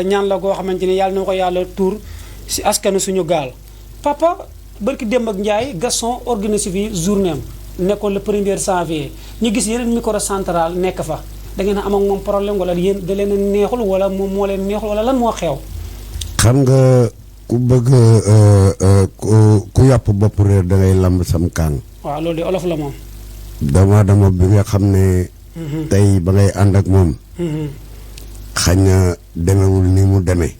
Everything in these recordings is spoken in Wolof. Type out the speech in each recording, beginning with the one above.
ñaan la goo xamante ni yàlla na ko yàlla tuur si askanu suñu gaal papa barki démb ak Ndiaye Gaston organisé fi journée am nekkoon le 1er janvier ñu gis yeneen microcentral nekk fa da ngeen a am ak moom problème wala yéen da leen a neexul wala moom moo leen neexul wala lan moo xew. xam nga ku bëgg ku yàpp bopp réer da ngay lamb sam kaan. waaw loolu de olof la moom. dama bi nga xam ne. tey ba ngay ànd ak moom. xañ na demewul ni mu demee.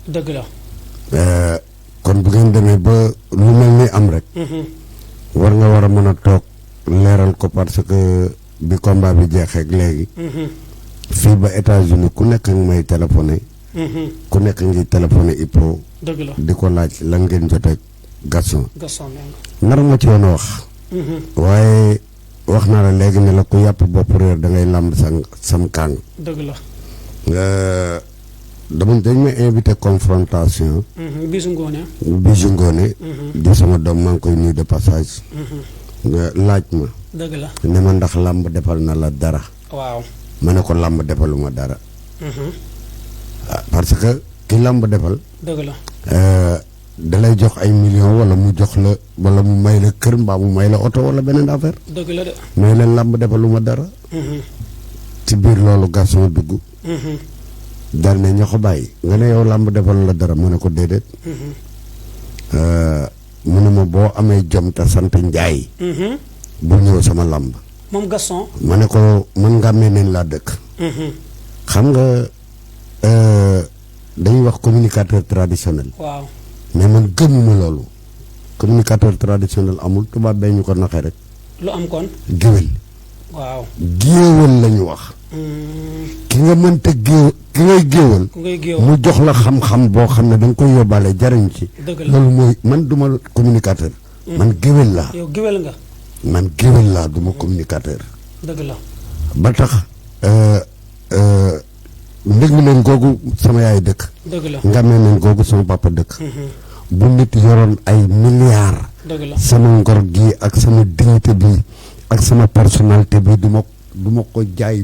dëgg la. kon bu ngeen demee ba lu mel ni am rek. war nga war a mën a toog leeral ko parce que bi combat bi jeexee léegi. fii ba États-Unis ku nekk nga may téléphoné. ku nekk ngi téléphoné Ippo. dëgg la di ko laaj lan ngeen jotee Gaston. Gaston nar ma ci woon a wax. waaye wax naa la léegi ne la ku yàpp bopp réer da ngay làmb sam kàng. dëgg la. dañ ma invité confrontation. Bisu Ngoné. Bisu Ngoné. di sama doom maa ngi koy nuyu de passage. laaj ma. dëgg la. ne ma ndax làmb defal na la dara. waaw. ma ne ko làmb defaluma dara. parce que ki làmb defal. dëgg la. da lay jox ay millions wala mu jox la wala mu may la kër mbaa mu may la oto wala beneen affaire. dëgg la de. mais leen làmb defaluma dara. ci biir loolu Gaston dugg. dal ne ñoo ko bàyyi nga ne yow làmb defal la dara mu ne ko déedéet. mu ne ma boo amee jom te sant Njaay. bu ñëw sama làmb. moom Gaston. ma ne ko man ngàmmee nañ laa dëkk. xam nga dañuy wax communicateur traditionnel. waaw. mais man gëmuma loolu. communicateur traditionnel amul tubaab bee ñu ko naxee rek. lu am kon. géwél. waaw. géewal la ñu wax. ki nga mënta géew ki ngay géewal. ku ngay géewal mu jox la xam-xam boo xam ne da nga koy yóbbaale jariñ ci. dëgg la loolu mooy man duma communicateur. man géwél laa. yow géwél nga. man géwél laa duma communicateur. dëgg la. ba tax ndég mi leen googu sama yaay dëkk. dëgg la. ngamee leen googu sama papa dëkk. bu nit yoroon ay milliards. dëgg la. sama ngor gi ak sama dignité bi ak sama personnalité bi du ma ko jaay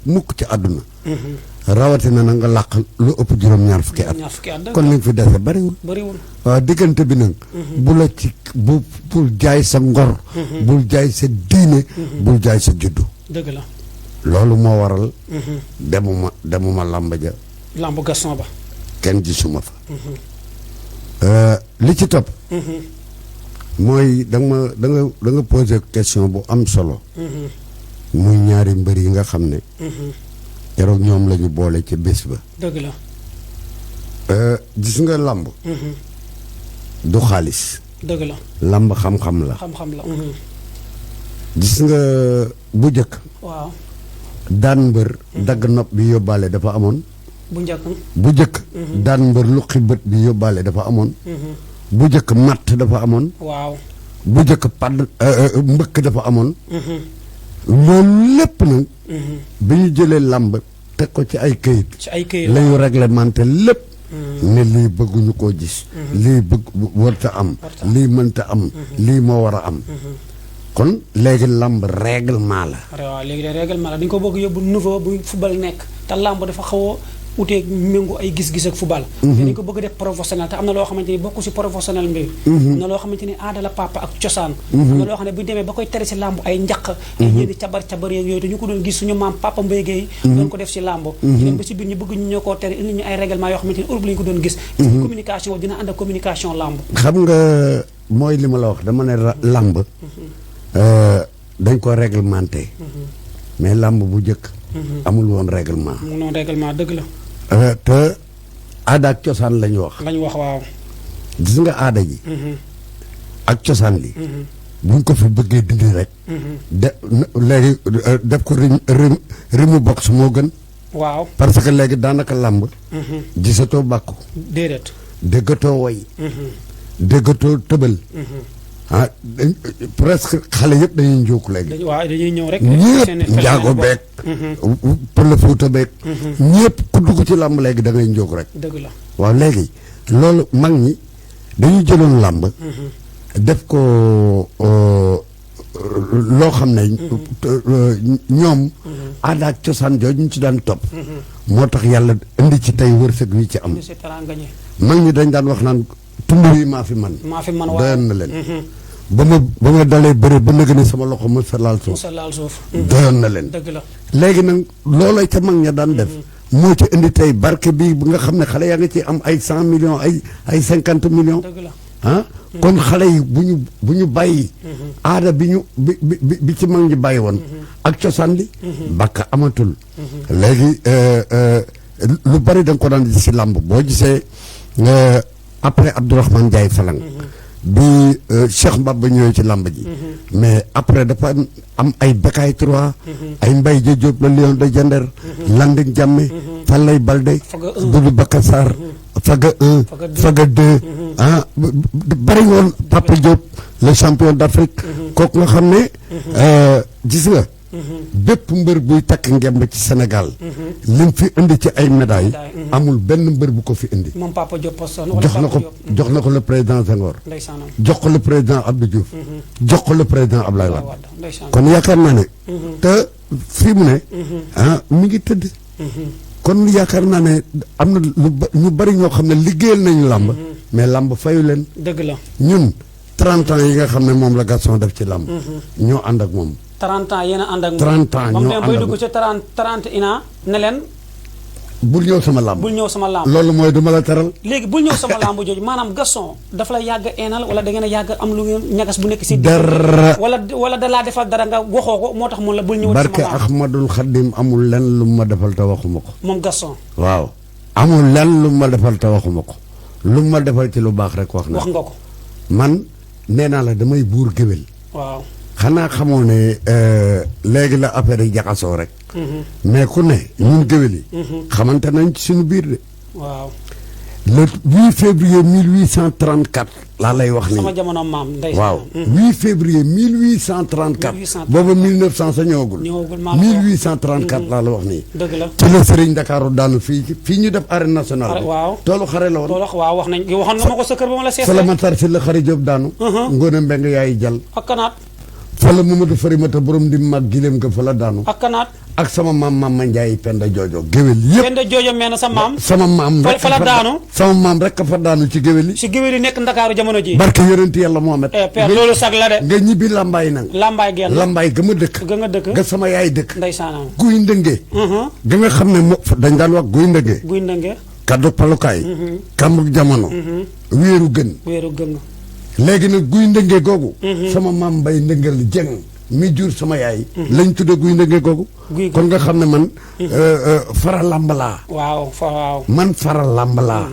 mukk ci àdduna. rawatina na nga làq lu ëpp juróom-ñaar fukki at. kon li nga fi dese bariwul. waaw diggante bi nag. bu la ci bul jaay sa ngor. bul jaay sa diine. bul jaay sa juddu. dëgg la. loolu moo waral. demuma làmb ja. làmb Gaston ba. kenn gisuma fa. li ci topp. mooy da nga posé question bu am solo. muy ñaari mbër yi nga xam ne. keroog ñoom la ñu boole ci bés ba. dëgg la. gis nga làmb. du xaalis. dëgg la. làmb xam-xam la. xam-xam la. gis nga bu njëkk. waaw. daan mbër. dagg nopp bi yóbbaale dafa amoon. bu njëkk. bu njëkk. daan mbër luqi bët bi yóbbaale dafa amoon. bu njëkk matt dafa amoon. waaw. bu njëkk padd mbëkk dafa amoon. loolu lépp nag. bi ñu jëlee làmb teg ko ci ay këyit. ci ay këyit la ñu réglementé lépp. ne lii bëgguñu koo gis. lii bëgg warta am. lii mënta am. lii moo war a am. kon léegi làmb règlement la. waaw léegi de règlement la dañu ko bëgg yóbbu niveau bu football nekk te làmb dafa xaw a uteeg méngu ay gis-gis ak football. te dañu ko bëgg def professionnel te am na loo xamante ni bokku si professionnel mbir. am na loo xamante ni aada la papa ak cosaan. am na loo xam ne bu demee ba koy tere si làmb ay njaq. ay yéen cabar yeeg yooyu te ñu ko doon gis suñu maam papa Mbaye Guèye doon ko def si làmb. ñu dem ba si biir ñu bëgg ñu ñoo koo tere indi ñu ay règlement yoo xamante ni Europe la ñu ko doon gis. communication dina ànd ak communication làmb. xam nga mooy li ma la wax dama ne làmb. dañ ko réglementé. mais làmb bu njëkk. amul woon règlement. non règlement dëgg la. te aada ak cosaan la ñu wax. la ñu wax waaw. gis nga aada ji. ak cosaan li. buñ ko fi bëggee dindi rek. léegi def ko rimu box moo gën. waaw parce que léegi daanaka làmb. gisatoo bàkku. déedéet. déggatoo woy. déggatoo tëbal. presque xale yëpp dañuy njóoku léegi. waaw dañuy ñëw rek. ñëpp njaago beeg. pël fuuta beeg. ñëpp ku dugg ci làmb léegi da ngay njóoku rek. dëgg la. waaw léegi loolu mag ñi dañuy jëloon làmb. def ko loo xam ne ñoom aada ak cosaan jooju ñu ci daan topp moo tax yàlla indi ci tey wërsëg wi ci am mag ñi dañ daan wax naan tund wi maa fi man doyoon na leen ba ma dalee bëre ba nëgë ne sama loxo mos sa laal suuf doyoon na leen léegi nag loolay ca mag ña daan def moo ci indi tey barke bi nga xam ne xale yaa nga ci am ay 100 millions ay 50 millions ah kon xale yi bu ñu bàyyi aada bi ci mag ñi bàyyi woon ak cosaan li bàkk amatul léegi lu bari da nga ko daan gis si làmb boo gisee après Abdourahmane Ndiaye Falang bi Cheikh Mbaba ñëwee ci làmb ji mais après dafa am ay Bécaye 3 ay Mbaye Dia Diop la Lion de Diender Landing Jàmme Fallay Balde Doudou Bakassar Faga 1 Faga 2 ah bari woon Papa Diop le champion d'Afrique kooku nga xam ne gis nga bépp mbër buy takk ngemb ci Sénégal lim fi indi ci ay médailles amul benn mbër bu ko fi indi moom Papa Diop jox na ko le président Senghor jox ko le président Abdou Diouf jox ko le président Ablaye Wade kon yaakaar naa ne te fii mu ne mi ngi tëdd kon yaakaar naa ne am na ñu bari ñoo xam ne liggéeyal nañu làmb mais làmb fayu leen dëgg la ñun 30 ans yi nga xam ne moom la Gaston def ci làmb ñoo ànd ak moom 30 ans yéen a ànd ak moom 30 ans ñoo ànd ak moom bay dugg ci 30 ina ne leen bul ñëw sama làmb loolu mooy duma la teral léegi bul ñëw sama làmb jooju maanaam Gaston dafa la yàgg eenal wala da ngeen a yàgg am lu ngeen ñagas bu nekk si dara wala da laa defal dara nga waxoo ko moo tax mun la bul ñëw barke Ahmadul Xadim amul lenn lu ma defal te waxuma ko moom Gaston waaw amul lenn lu ma defal te waxuma ko lu ma defal ci lu baax rek wax nga ko man nee naa la damay buur géwél waaw xanaa xamoo ne léegi la affaire yi jaxasoo rek mais ku ne ñun géwél yi xamante nañ ci suñu biir de waaw le 8 février 1834 laa lay wax ni sama jamono maam ndeysaan waaw 8 février 1834 booba 1900 sa ñëwagul 1834 laa la wax nii dëgg la ci la Serigne Dakar daanu fii ñu def arène nationale waaw toolu xare la woon waaw wax nañ waxoon nga ma ko sa kër ba ma la seet fa la Matar si la xari Jóob daanu Ngoone Mbeng yaay jal ak kanaat fa la Mamadou Farimata borom di mag gileem nga fa la daanu ak kanaat ak sama maam Mama Ndiaye Penda Joojo géwél yëpp Penda Joojo mel na sa maam sama maam fa la daanu sama maam rek fa daanu ci géwél yi si géwél yi nekk Ndakaaru jamono ji barke yonent yàlla Mohamed père loolu sag la de nga ñibbi lambaay nag lambaay ga ma dëkk ga sama yaay dëkk ndeysaan guy ndëngee ga nga xam ne dañ daan wax guy ndëngee kaddu palukaay kamuk jamono wéeru gën léegi nag guy ndëngee googu sama maam Mbay ndëngal jeng mi jur sama yaay lañ tudde guy ndëngee googu kon nga xam ne man fara làmb laa waaw man fara làmb laa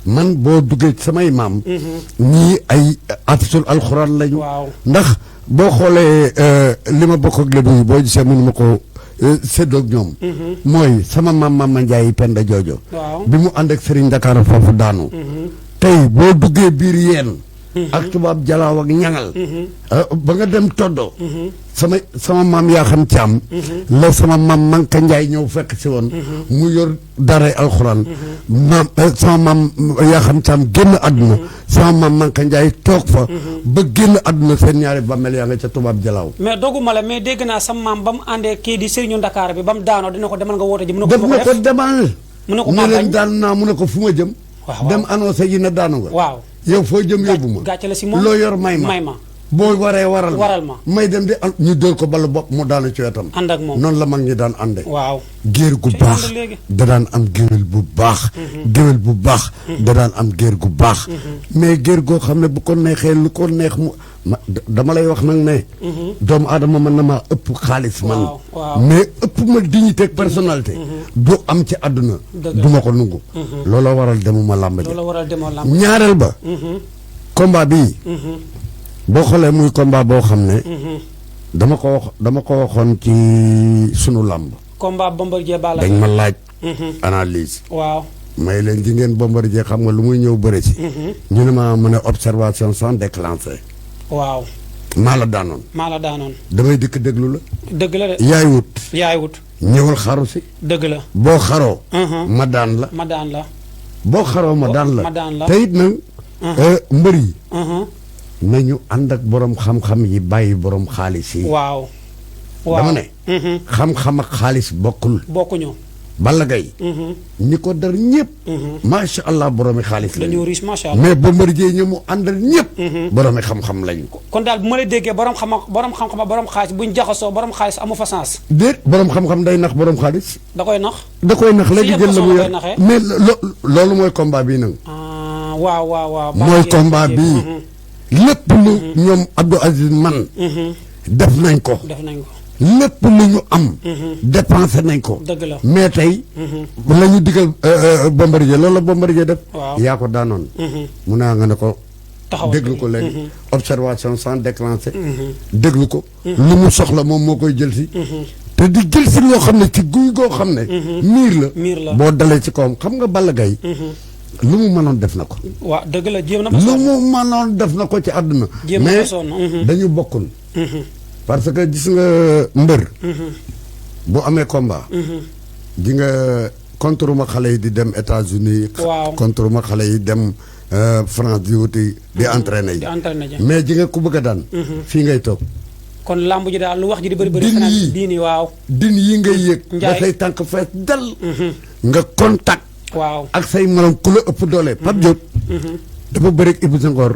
man boo duggee samay maam ñii ay afisul alxuraan lañu ndax boo xoolee li ma bokk ak lébu yi boo gisee mënu ma ko séddoog ñoom mooy sama maam Mama Ndiaye Penda Joojo bi mu ànd ak Serigne Dakar foofu daanu tey boo duggee biir yeen ak tubaab jalaaw ak ñangal ba nga dem toddo sama maam yaa xam caam la sama maam Manka Njaay ñëw fekk si woon mu yor daaray alxuraan sama maam yaa xam caam génn àdduna sama maam Manka Njaay toog fa ba génn àdduna seen ñaari bàmmeel yaa nga ca tubaab jalaaw mais dogguma la mais dégg naa sama maam ba mu àndee kii di Sëriñu Ndakaar bi ba mu daanoo dina ko demal nga woote ji mu ne ko demal mu ne ko ne leen daanu naa mu ne ko fu ma jëm dem annoncé yi ne daanu nga waaw yow foo jëm yóbbu ma gàcce la si moom loo yor may ma boo waree waral ma may dem di ñu dóor ko balu bopp mu daanu ci wetam ànd ak moom noonu la mag ñi daan ànde waaw géer gu baax da daan am géwél bu baax géwél bu baax da daan am géer gu baax mais géer goo xam ne bu ko neexee lu ko neex mu dama lay wax nag ne doomu aadama mën na maa ëpp xaalis man mais ëpp ma dignité ak personnalité du am ci àdduna du ma ko nungu looloo waral demuma làmb ji ñaareel ba combat bii boo xoolee muy combat boo xam ne dama ko waxoon ci sunu làmb combat Bombardier Balla dañ ma laaj analyse waaw may leen ji ngeen Bombardier xam nga lu muy ñëw bëre si ñu ne ma mën a observation sans déclencher waaw maa la daanoon damay dikk déglu la dëgg la de yaay wut ñëwal xaru si dëgg la boo xaroo ma daan la boo xaroo ma daan la te it nag mbër yi nañu ànd ak borom xam-xam yi bàyyi borom xaalis yi. waaw. dama ne. xam-xam ak xaalis bokkul. bokkuñu. Balla Gaye. ñi ko dar ñëpp. macha allah boromi xaalis lañu. dañoo riche macha allah. mais Bombardier ñi mu àndal ñëpp. boromi xam-xam lañu ko. kon daal bu ma la déggee borom xam-xam borom xaalis buñ jaxasoo borom xaalis amu fa sens. déet borom xam-xam day nax borom xaalis. da koy nax. da koy nax léegi jël la mu yor naxee. mais loolu mooy combat bii nag. waaw. mooy combat bii. lépp lu ñoom Abdou Aziz man. def nañ ko. lépp lu ñu am. dépensé nañ ko. dëgg la mais tey. la ñu digal Bombardier loolu la Bombardier def. waaw yaa ko daanoon. mun naa nga ne ko. taxaw déglu ko léegi. observation sans déclencher. déglu ko. lu mu soxla moom moo koy jël si. te di jël si loo xam ne ci guy goo xam ne. miir la boo dalee ci kawam xam nga Balla Gaye. lu mu mënoon def na ko. waaw dëgg la jéem na ba sonn lu mu mënoon def na ko ci àdduna. jéem na ba sonn mais dañu bokkul. parce que gis nga mbër. bu amee combat. di nga contre ma xale yi di dem États-Unis. waaw contre ma xale yi dem France di wuti di entraîner yi. mais ji nga ku bëgg a daan. fii ngay toog. kon làmb ji daal lu wax ji di bëri. diini waaw. din yi ngay yëg. da say tànk fees dal. nga contact. waaw ak say morom ku la ëpp doole. Pape Diop. dafa bëri ak Ibou Senghor.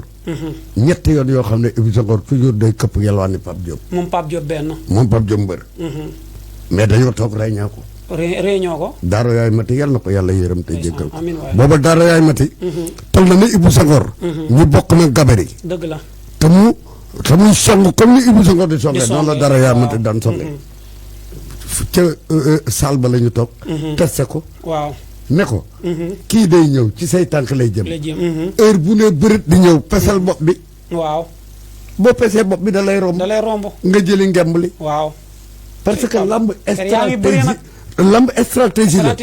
ñetti yoon yoo xam ne Ibou Senghor toujours day këpp yelwaani Pape Diop. moom Pape Diop benn. moom Pape Diop mbër. mais dañoo toog rey ñaa ko. réñoo ko. Daaro yaay mati yàlla na ko yàlla yërëm te jéggal ko. amiin waay booba Daaro yaay mati. tol na ni Ibou Senghor. ñu bokk na gabari. dëgg la. te muy song comme ni Ibou Senghor di songee. noonu la Daaro yaay mati daan songee. ca saal ba la ñu toog. testé ko. waaw. ne ko. kii day ñëw ci say tànk lay jëm. heure bu ne bërit di ñëw pesal bopp bi. waaw. boo pesee bopp bi da lay romb. nga jëli ngemb li. waaw. parce que lamb stratégie la.